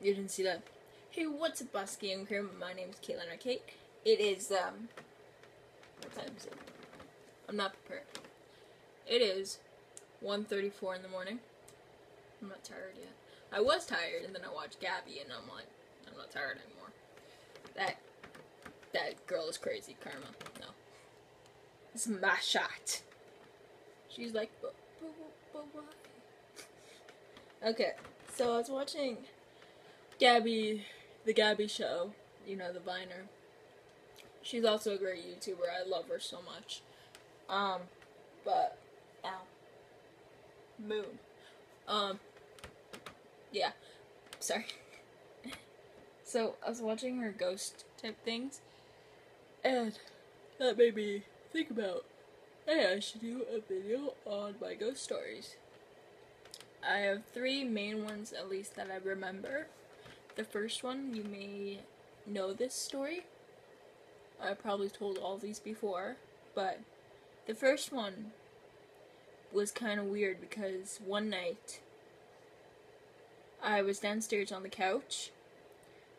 You didn't see that? Hey, what's up, Bosky and crew? My name is Caitlin or Kate. It is, what time is it? I'm not prepared. It is 1:34 in the morning. I'm not tired yet. I was tired, and then I watched Gabby, and I'm like, I'm not tired anymore. That girl is crazy, Karma. No. It's my shot. She's like, but why? Okay, so I was watching Gabby, the Gabby show, you know, the Viner. She's also a great YouTuber. I love her so much. But, ow. Moon. Yeah. Sorry. So, I was watching her ghost type things, and that made me think about, hey, I should do a video on my ghost stories. I have 3 main ones, at least, that I remember. The first one, you may know this story. I probably told all these before, but the first one was kind of weird because one night I was downstairs on the couch.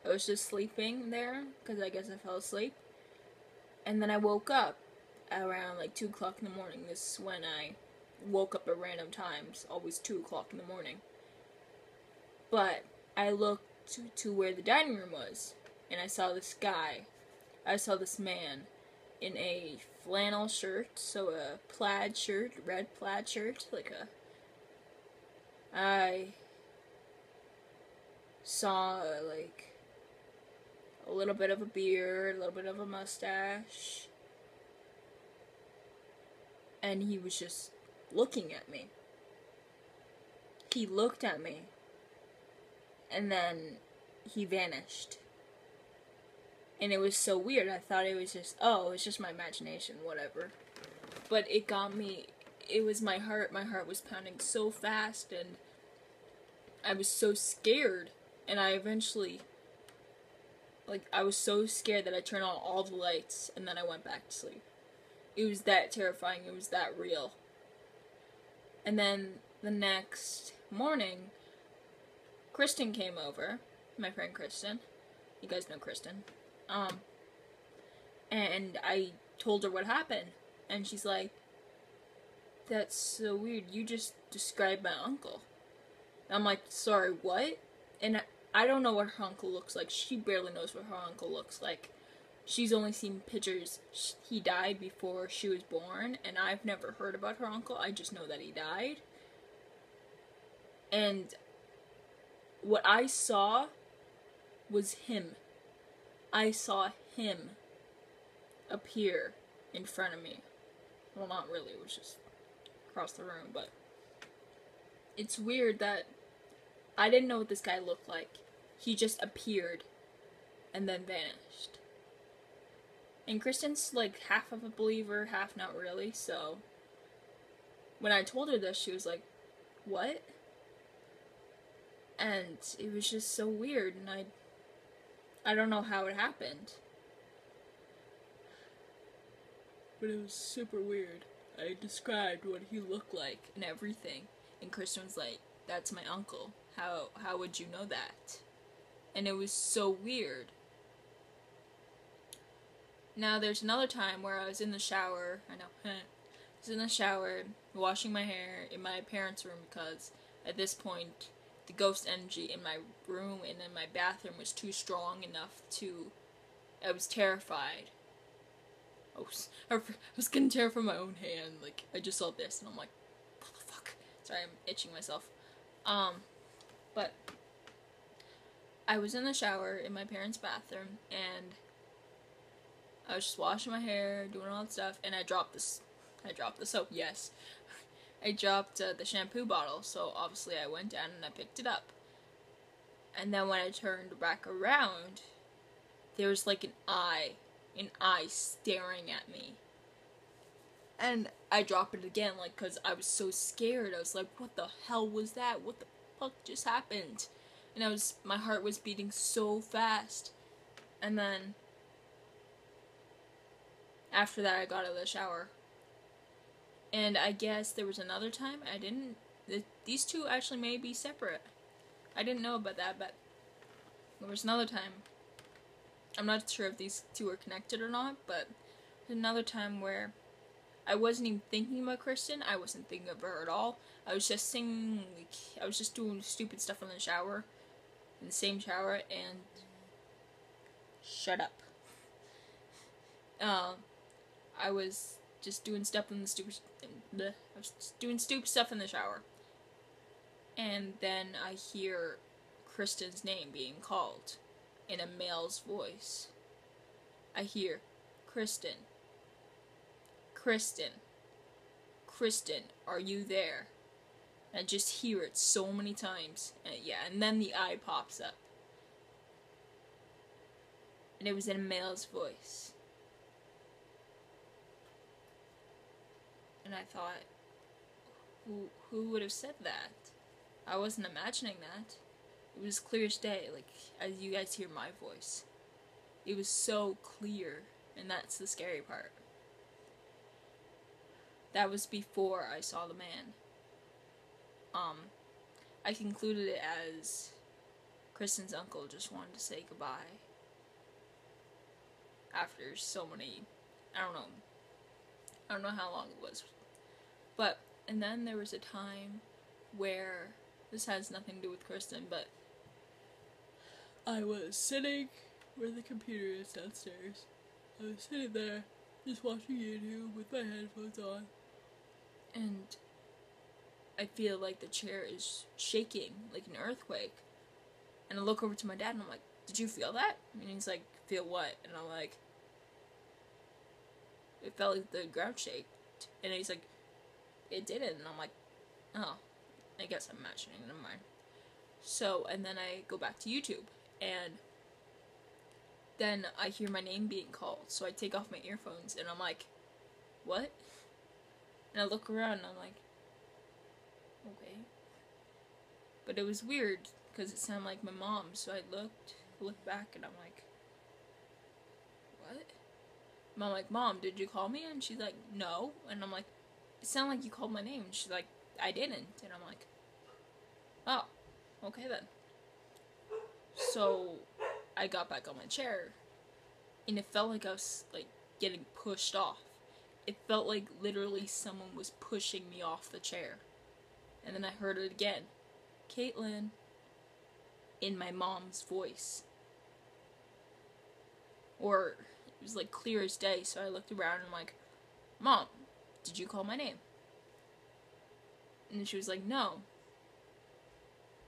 I was just sleeping there because I guess I fell asleep. And then I woke up around like 2 o'clock in the morning. This is when I woke up at random times, always 2 o'clock in the morning. But I looked to where the dining room was, and I saw this guy. I saw this man in a flannel shirt, so a plaid shirt, red plaid shirt, I saw like a little bit of a beard, a little bit of a mustache, and he was just looking at me. He looked at me, and then he vanished. And it was so weird. I thought it was just, oh, it's just my imagination, whatever. But it got me, it was my heart. My heart was pounding so fast, and I was so scared. And I eventually, I was so scared that I turned on all the lights, and then I went back to sleep. It was that terrifying. It was that real. And then the next morning, Kristen came over. My friend Kristen. You guys know Kristen. And I told her what happened, and she's like, that's so weird, you just described my uncle. And I'm like, sorry, what? And I don't know what her uncle looks like. She barely knows what her uncle looks like. She's only seen pictures. He died before she was born, and I've never heard about her uncle. I just know that he died. And what I saw was him. I saw him appear in front of me. Well, not really, it was just across the room, but it's weird that I didn't know what this guy looked like. He just appeared and then vanished. And Kristen's like half of a believer, half not really, so when I told her this, she was like, what? And it was just so weird, and I don't know how it happened. But it was super weird. I described what he looked like and everything. And Kristen was like, that's my uncle. How would you know that? And it was so weird. Now there's another time where I was in the shower. I was in the shower, washing my hair in my parents' room because at this point the ghost energy in my room and in my bathroom was too strong enough to... I was terrified. I was getting terrified from my own hand. Like, I just saw this and I'm like, what the fuck? Sorry, I'm itching myself. But I was in the shower in my parents' bathroom, and I was just washing my hair, doing all that stuff, and I dropped the soap, yes. I dropped the shampoo bottle, so obviously I went down and I picked it up. And then when I turned back around, there was like an eye staring at me. And I dropped it again, like, cause I was so scared. I was like, what the hell was that? What the fuck just happened? And my heart was beating so fast. And then after that, I got out of the shower. And I guess there was another time these two actually may be separate. I didn't know about that, but there was another time, I'm not sure if these two are connected or not, but there's another time where I wasn't even thinking about Kristen. I wasn't thinking of her at all. I was just singing, like, I was just doing stupid stuff in the shower, in the same shower, and shut up. I was just doing stuff in the I was just doing stupid stuff in the shower, and then I hear Kristen's name being called in a male's voice. I hear, Kristen, Kristen, Kristen, are you there? And I just hear it so many times. And then the eye pops up. And it was in a male's voice. And I thought, who would have said that? I wasn't imagining that. It was clear as day, like, as you guys hear my voice. It was so clear, and that's the scary part. That was before I saw the man. I concluded it as Kristen's uncle just wanted to say goodbye. After so many, I don't know how long it was. But, and then there was a time where, this has nothing to do with Kristen, but I was sitting where the computer is downstairs. I was sitting there, just watching YouTube with my headphones on. And I feel like the chair is shaking, like an earthquake. And I look over to my dad and I'm like, did you feel that? And he's like, feel what? And I'm like, it felt like the ground shaked. And he's like, it didn't. And I'm like, oh, I guess I'm imagining, never mind. So, and then I go back to YouTube, and then I hear my name being called, so I take off my earphones, and I'm like, what? And I look around, and I'm like, okay. But it was weird, because it sounded like my mom, so I looked back, and I'm like, what? And I'm like, Mom, did you call me? And she's like, no. And I'm like, it sounded like you called my name. And she's like, I didn't. And I'm like, oh, okay then. So I got back on my chair, and it felt like I was, like, getting pushed off. It felt like literally someone was pushing me off the chair. And then I heard it again. Caitlin, in my mom's voice. Or, it was like clear as day, so I looked around and I'm like, Mom, did you call my name? And she was like, no.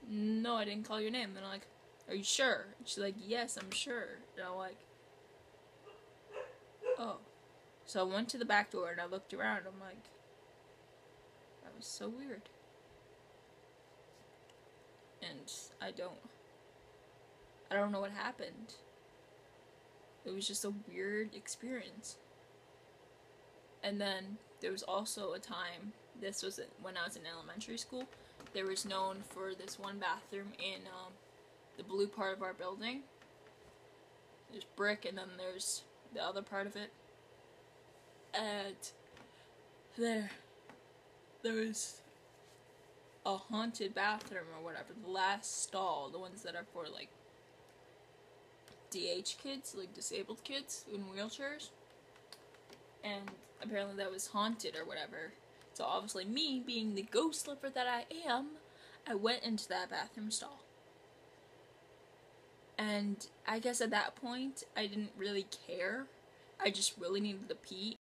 No, I didn't call your name. And I'm like, are you sure? And she's like, yes, I'm sure. And I'm like, oh. So I went to the back door and I looked around. I'm like, that was so weird. And I don't know what happened. It was just a weird experience. And then there was also a time, this was when I was in elementary school, there was known for this one bathroom in the blue part of our building. There's brick, and then there's the other part of it. And there was a haunted bathroom or whatever, the last stall, the ones that are for, like, DH kids, like disabled kids in wheelchairs. And apparently that was haunted or whatever. So obviously me, being the ghost lover that I am, I went into that bathroom stall. And I guess at that point, I didn't really care. I just really needed to pee.